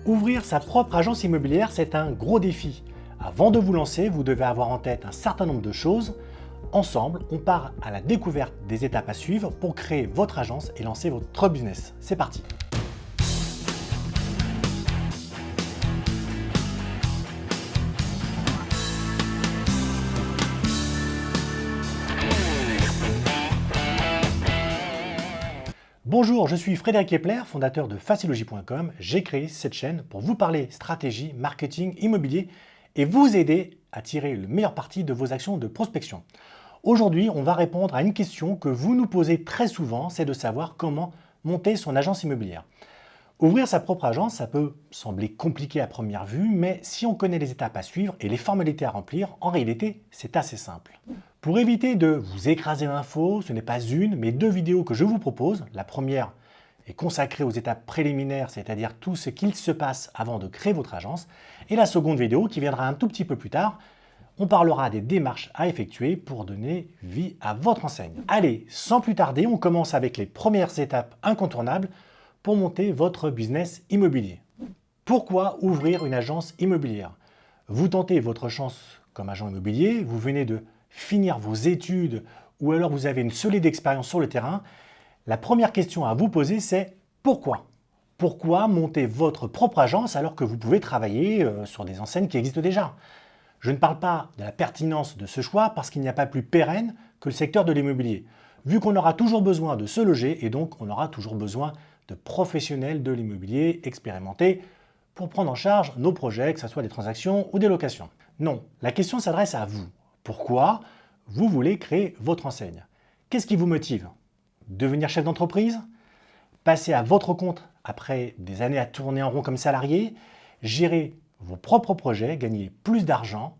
Ouvrir sa propre agence immobilière, c'est un gros défi. Avant de vous lancer, vous devez avoir en tête un certain nombre de choses. Ensemble, on part à la découverte des étapes à suivre pour créer votre agence et lancer votre business. C'est parti! Bonjour, je suis Frédéric Kepler, fondateur de Facilogy.com. J'ai créé cette chaîne pour vous parler stratégie, marketing, immobilier et vous aider à tirer le meilleur parti de vos actions de prospection. Aujourd'hui, on va répondre à une question que vous nous posez très souvent, c'est de savoir comment monter son agence immobilière. Ouvrir sa propre agence, ça peut sembler compliqué à première vue, mais si on connaît les étapes à suivre et les formalités à remplir, en réalité, c'est assez simple. Pour éviter de vous écraser d'infos, ce n'est pas une, mais deux vidéos que je vous propose. La première est consacrée aux étapes préliminaires, c'est-à-dire tout ce qu'il se passe avant de créer votre agence. Et la seconde vidéo, qui viendra un tout petit peu plus tard, on parlera des démarches à effectuer pour donner vie à votre enseigne. Allez, sans plus tarder, on commence avec les premières étapes incontournables pour monter votre business immobilier. Pourquoi ouvrir une agence immobilière? Vous tentez votre chance comme agent immobilier, vous venez de finir vos études ou alors vous avez une solide expérience sur le terrain. La première question à vous poser, c'est pourquoi? Pourquoi monter votre propre agence alors que vous pouvez travailler sur des enseignes qui existent déjà? Je ne parle pas de la pertinence de ce choix parce qu'il n'y a pas plus pérenne que le secteur de l'immobilier, vu qu'on aura toujours besoin de se loger et donc on aura toujours besoin de professionnels de l'immobilier expérimentés pour prendre en charge nos projets, que ce soit des transactions ou des locations. Non, la question s'adresse à vous. Pourquoi vous voulez créer votre enseigne? Qu'est-ce qui vous motive? Devenir chef d'entreprise? Passer à votre compte après des années à tourner en rond comme salarié? Gérer vos propres projets, gagner plus d'argent?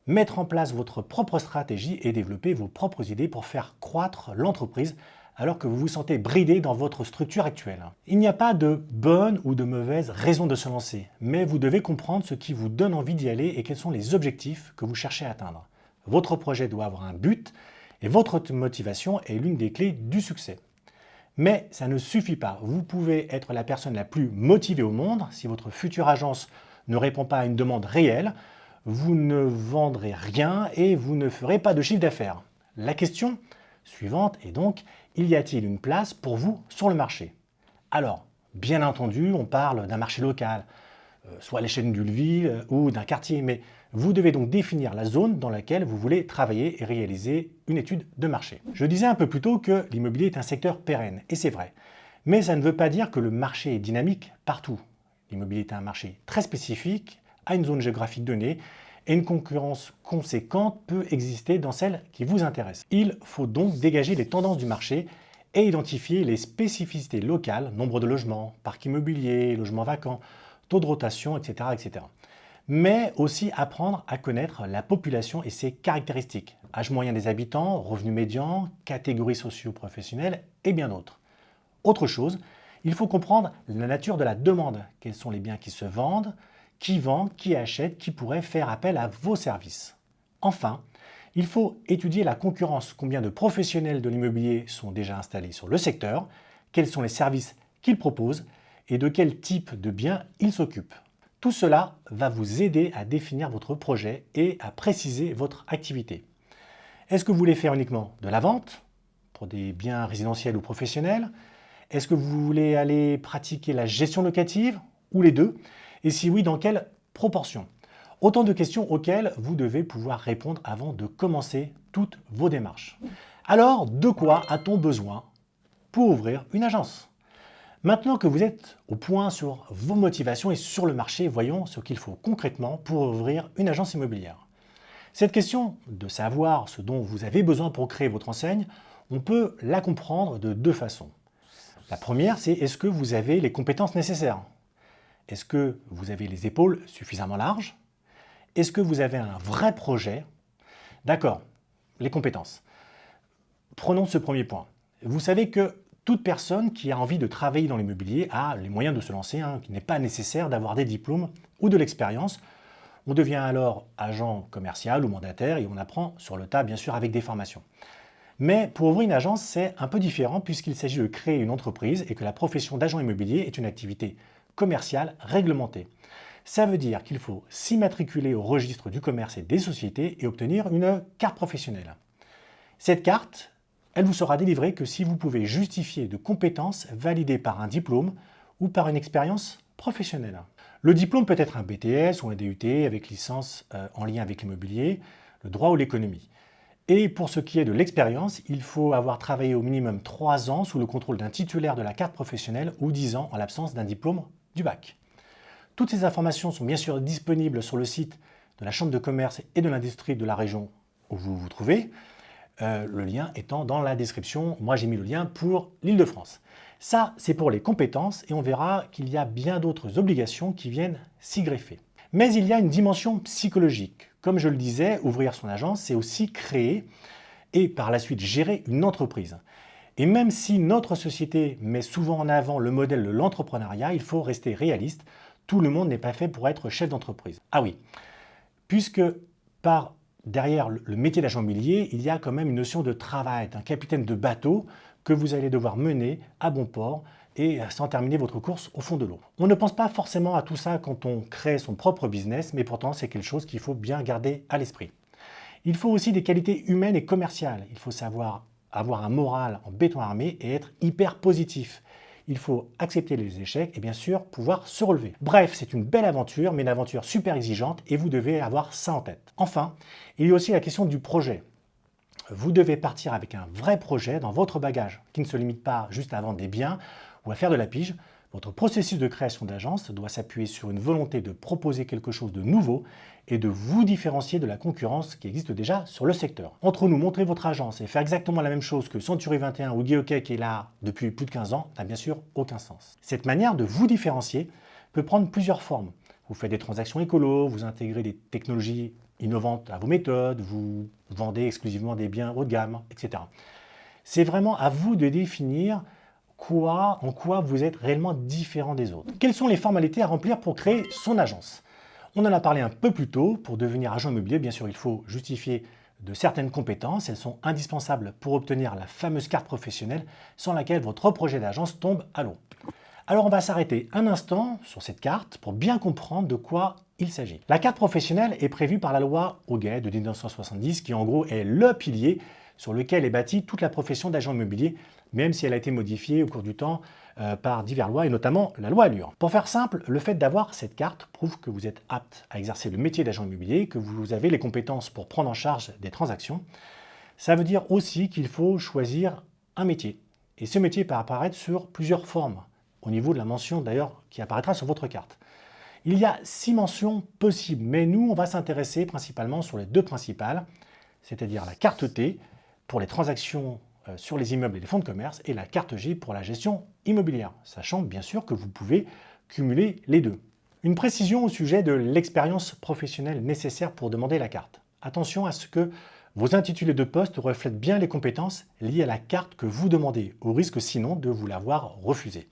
Mettre en place votre propre stratégie et développer vos propres idées pour faire croître l'entreprise alors que vous vous sentez bridé dans votre structure actuelle. Il n'y a pas de bonne ou de mauvaise raison de se lancer, mais vous devez comprendre ce qui vous donne envie d'y aller et quels sont les objectifs que vous cherchez à atteindre. Votre projet doit avoir un but et votre motivation est l'une des clés du succès. Mais ça ne suffit pas. Vous pouvez être la personne la plus motivée au monde. Si votre future agence ne répond pas à une demande réelle, vous ne vendrez rien et vous ne ferez pas de chiffre d'affaires. La question suivante est donc, y a-t-il une place pour vous sur le marché? Alors, bien entendu, on parle d'un marché local, soit à l'échelle d'une ville ou d'un quartier, mais vous devez donc définir la zone dans laquelle vous voulez travailler et réaliser une étude de marché. Je disais un peu plus tôt que l'immobilier est un secteur pérenne, et c'est vrai. Mais ça ne veut pas dire que le marché est dynamique partout. L'immobilier est un marché très spécifique, à une zone géographique donnée, et une concurrence conséquente peut exister dans celle qui vous intéresse. Il faut donc dégager les tendances du marché et identifier les spécificités locales, nombre de logements, parc immobilier, logements vacants, taux de rotation, etc., etc. Mais aussi apprendre à connaître la population et ses caractéristiques, âge moyen des habitants, revenus médians, catégories socio-professionnelles et bien d'autres. Autre chose, il faut comprendre la nature de la demande, quels sont les biens qui se vendent, qui vend, qui achète, qui pourrait faire appel à vos services. Enfin, il faut étudier la concurrence, combien de professionnels de l'immobilier sont déjà installés sur le secteur, quels sont les services qu'ils proposent et de quel type de biens ils s'occupent. Tout cela va vous aider à définir votre projet et à préciser votre activité. Est-ce que vous voulez faire uniquement de la vente pour des biens résidentiels ou professionnels? Est-ce que vous voulez aller pratiquer la gestion locative ou les deux? Et si oui, dans quelle proportion? Autant de questions auxquelles vous devez pouvoir répondre avant de commencer toutes vos démarches. Alors, de quoi a-t-on besoin pour ouvrir une agence? Maintenant que vous êtes au point sur vos motivations et sur le marché, voyons ce qu'il faut concrètement pour ouvrir une agence immobilière. Cette question de savoir ce dont vous avez besoin pour créer votre enseigne, on peut la comprendre de deux façons. La première, c'est est-ce que vous avez les compétences nécessaires? Est-ce que vous avez les épaules suffisamment larges? Est-ce que vous avez un vrai projet? D'accord, les compétences. Prenons ce premier point. Vous savez que toute personne qui a envie de travailler dans l'immobilier a les moyens de se lancer, qu'il n'est pas nécessaire d'avoir des diplômes ou de l'expérience. On devient alors agent commercial ou mandataire et on apprend sur le tas, bien sûr, avec des formations. Mais pour ouvrir une agence, c'est un peu différent puisqu'il s'agit de créer une entreprise et que la profession d'agent immobilier est une activité commerciale réglementée. Ça veut dire qu'il faut s'immatriculer au registre du commerce et des sociétés et obtenir une carte professionnelle. Cette carte, elle vous sera délivrée que si vous pouvez justifier de compétences validées par un diplôme ou par une expérience professionnelle. Le diplôme peut être un BTS ou un DUT avec licence en lien avec l'immobilier, le droit ou l'économie. Et pour ce qui est de l'expérience, il faut avoir travaillé au minimum 3 ans sous le contrôle d'un titulaire de la carte professionnelle ou 10 ans en l'absence d'un diplôme du bac. Toutes ces informations sont bien sûr disponibles sur le site de la Chambre de commerce et de l'industrie de la région où vous vous trouvez, le lien étant dans la description. Moi j'ai mis le lien pour l'Île-de-France. Ça, c'est pour les compétences et on verra qu'il y a bien d'autres obligations qui viennent s'y greffer. Mais il y a une dimension psychologique. Comme je le disais, ouvrir son agence, c'est aussi créer et par la suite gérer une entreprise. Et même si notre société met souvent en avant le modèle de l'entrepreneuriat, il faut rester réaliste. Tout le monde n'est pas fait pour être chef d'entreprise. Ah oui, puisque derrière le métier d'agent immobilier, il y a quand même une notion de travail, d'un capitaine de bateau que vous allez devoir mener à bon port et sans terminer votre course au fond de l'eau. On ne pense pas forcément à tout ça quand on crée son propre business, mais pourtant c'est quelque chose qu'il faut bien garder à l'esprit. Il faut aussi des qualités humaines et commerciales. Il faut savoir avoir un moral en béton armé et être hyper positif. Il faut accepter les échecs et bien sûr pouvoir se relever. Bref, c'est une belle aventure, mais une aventure super exigeante et vous devez avoir ça en tête. Enfin, il y a aussi la question du projet. Vous devez partir avec un vrai projet dans votre bagage, qui ne se limite pas juste à vendre des biens ou à faire de la pige. Votre processus de création d'agence doit s'appuyer sur une volonté de proposer quelque chose de nouveau et de vous différencier de la concurrence qui existe déjà sur le secteur. Entre nous, montrer votre agence et faire exactement la même chose que Century 21 ou GeoK qui est là depuis plus de 15 ans n'a bien sûr aucun sens. Cette manière de vous différencier peut prendre plusieurs formes. Vous faites des transactions écolo, vous intégrez des technologies innovantes à vos méthodes, vous vendez exclusivement des biens haut de gamme, etc. C'est vraiment à vous de définir en quoi vous êtes réellement différent des autres. Quelles sont les formalités à remplir pour créer son agence? On en a parlé un peu plus tôt. Pour devenir agent immobilier, bien sûr, il faut justifier de certaines compétences. Elles sont indispensables pour obtenir la fameuse carte professionnelle sans laquelle votre projet d'agence tombe à l'eau. Alors on va s'arrêter un instant sur cette carte pour bien comprendre de quoi il s'agit. La carte professionnelle est prévue par la loi Hoguet de 1970 qui en gros est le pilier sur lequel est bâtie toute la profession d'agent immobilier, même si elle a été modifiée au cours du temps par diverses lois, et notamment la loi Allure. Pour faire simple, le fait d'avoir cette carte prouve que vous êtes apte à exercer le métier d'agent immobilier, que vous avez les compétences pour prendre en charge des transactions. Ça veut dire aussi qu'il faut choisir un métier. Et ce métier peut apparaître sur plusieurs formes, au niveau de la mention d'ailleurs qui apparaîtra sur votre carte. Il y a 6 mentions possibles, mais nous, on va s'intéresser principalement sur les 2 principales, c'est-à-dire la carte T pour les transactions sur les immeubles et les fonds de commerce et la carte J pour la gestion immobilière, sachant bien sûr que vous pouvez cumuler les deux. Une précision au sujet de l'expérience professionnelle nécessaire pour demander la carte. Attention à ce que vos intitulés de poste reflètent bien les compétences liées à la carte que vous demandez, au risque sinon de vous l'avoir refusée.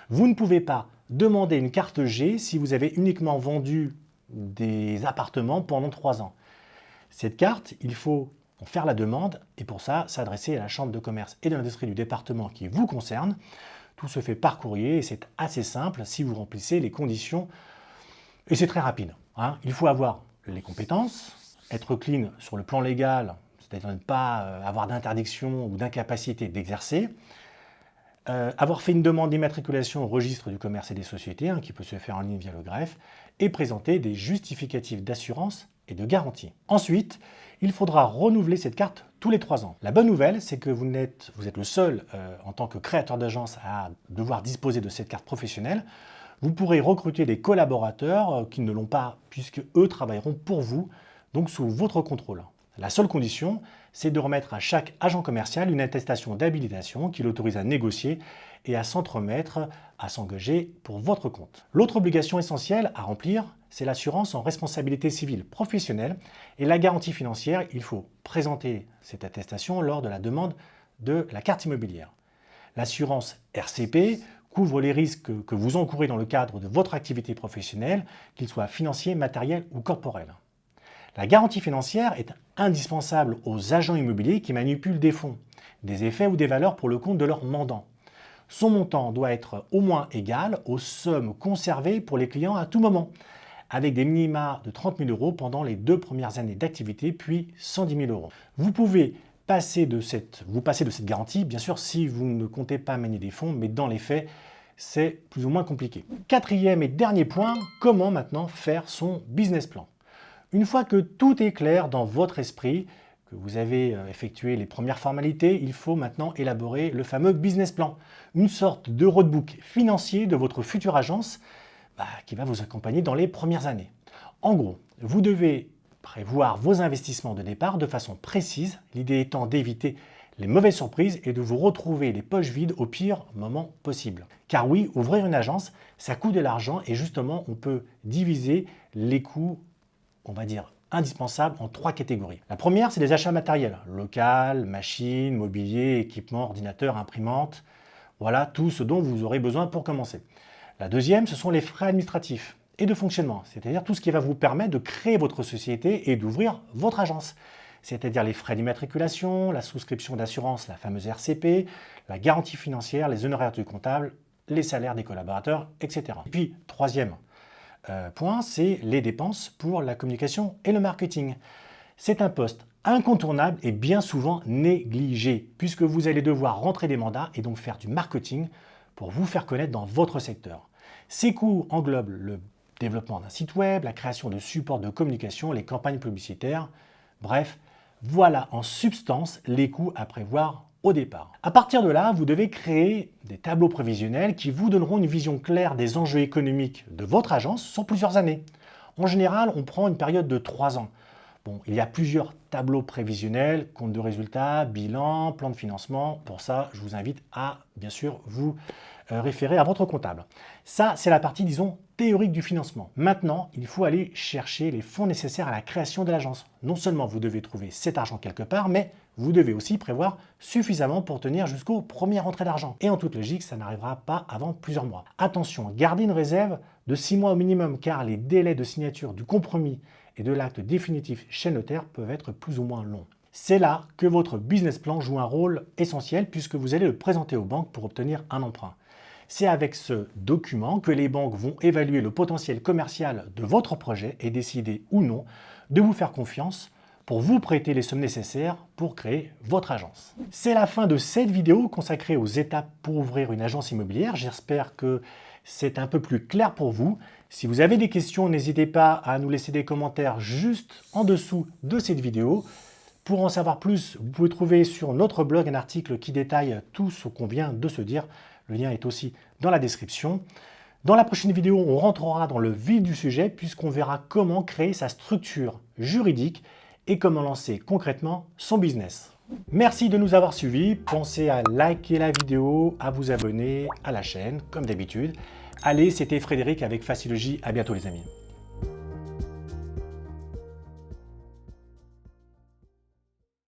Vous ne pouvez pas demander une carte G si vous avez uniquement vendu des appartements pendant 3 ans. Cette carte, il faut en faire la demande et pour ça, s'adresser à la Chambre de commerce et de l'industrie du département qui vous concerne. Tout se fait par courrier et c'est assez simple si vous remplissez les conditions et c'est très rapide. Il faut avoir les compétences, être clean sur le plan légal, c'est-à-dire ne pas avoir d'interdiction ou d'incapacité d'exercer, avoir fait une demande d'immatriculation au registre du commerce et des sociétés, qui peut se faire en ligne via le greffe, et présenter des justificatifs d'assurance et de garantie. Ensuite, il faudra renouveler cette carte tous les 3 ans. La bonne nouvelle, c'est que vous êtes le seul en tant que créateur d'agence à devoir disposer de cette carte professionnelle. Vous pourrez recruter des collaborateurs qui ne l'ont pas, puisque eux travailleront pour vous, donc sous votre contrôle. La seule condition, c'est de remettre à chaque agent commercial une attestation d'habilitation qui l'autorise à négocier et à s'entremettre, à s'engager pour votre compte. L'autre obligation essentielle à remplir, c'est l'assurance en responsabilité civile professionnelle et la garantie financière. Il faut présenter cette attestation lors de la demande de la carte immobilière. L'assurance RCP couvre les risques que vous encourez dans le cadre de votre activité professionnelle, qu'ils soient financiers, matériels ou corporels. La garantie financière est indispensable aux agents immobiliers qui manipulent des fonds, des effets ou des valeurs pour le compte de leurs mandants. Son montant doit être au moins égal aux sommes conservées pour les clients à tout moment, avec des minima de 30 000 € pendant les 2 premières années d'activité, puis 110 000 €. Vous pouvez passer de cette garantie, bien sûr, si vous ne comptez pas manier des fonds, mais dans les faits, c'est plus ou moins compliqué. Quatrième et dernier point, comment maintenant faire son business plan? Une fois que tout est clair dans votre esprit, que vous avez effectué les premières formalités, il faut maintenant élaborer le fameux business plan, une sorte de roadbook financier de votre future agence qui va vous accompagner dans les premières années. En gros, vous devez prévoir vos investissements de départ de façon précise, l'idée étant d'éviter les mauvaises surprises et de vous retrouver les poches vides au pire moment possible. Car oui, ouvrir une agence, ça coûte de l'argent et justement, on peut diviser les coûts, on va dire, indispensables en 3 catégories. La première, c'est les achats matériels, local, machines, mobilier, équipements, ordinateurs, imprimantes, voilà tout ce dont vous aurez besoin pour commencer. La deuxième, ce sont les frais administratifs et de fonctionnement, c'est-à-dire tout ce qui va vous permettre de créer votre société et d'ouvrir votre agence. C'est-à-dire les frais d'immatriculation, la souscription d'assurance, la fameuse RCP, la garantie financière, les honoraires du comptable, les salaires des collaborateurs, etc. Et puis, troisième point, c'est les dépenses pour la communication et le marketing. C'est un poste incontournable et bien souvent négligé, puisque vous allez devoir rentrer des mandats et donc faire du marketing pour vous faire connaître dans votre secteur. Ces coûts englobent le développement d'un site web, la création de supports de communication, les campagnes publicitaires, bref, voilà en substance les coûts à prévoir au départ. À partir de là, vous devez créer des tableaux prévisionnels qui vous donneront une vision claire des enjeux économiques de votre agence sur plusieurs années. En général, on prend une période de 3 ans. Bon, il y a plusieurs tableaux prévisionnels, compte de résultats, bilan, plan de financement. Pour ça, je vous invite à, bien sûr, vous référer à votre comptable. Ça, c'est la partie, disons, théorique du financement. Maintenant, il faut aller chercher les fonds nécessaires à la création de l'agence. Non seulement vous devez trouver cet argent quelque part, mais vous devez aussi prévoir suffisamment pour tenir jusqu'aux premières rentrées d'argent. Et en toute logique, ça n'arrivera pas avant plusieurs mois. Attention, gardez une réserve de 6 mois au minimum, car les délais de signature du compromis et de l'acte définitif chez le notaire peuvent être plus ou moins longs. C'est là que votre business plan joue un rôle essentiel puisque vous allez le présenter aux banques pour obtenir un emprunt. C'est avec ce document que les banques vont évaluer le potentiel commercial de votre projet et décider ou non de vous faire confiance pour vous prêter les sommes nécessaires pour créer votre agence. C'est la fin de cette vidéo consacrée aux étapes pour ouvrir une agence immobilière. J'espère que c'est un peu plus clair pour vous. Si vous avez des questions, n'hésitez pas à nous laisser des commentaires juste en dessous de cette vidéo. Pour en savoir plus, vous pouvez trouver sur notre blog un article qui détaille tout ce qu'on vient de se dire. Le lien est aussi dans la description. Dans la prochaine vidéo, on rentrera dans le vif du sujet puisqu'on verra comment créer sa structure juridique et comment lancer concrètement son business. Merci de nous avoir suivis. Pensez à liker la vidéo, à vous abonner à la chaîne, comme d'habitude. Allez, c'était Frédéric avec Facilogy. À bientôt les amis.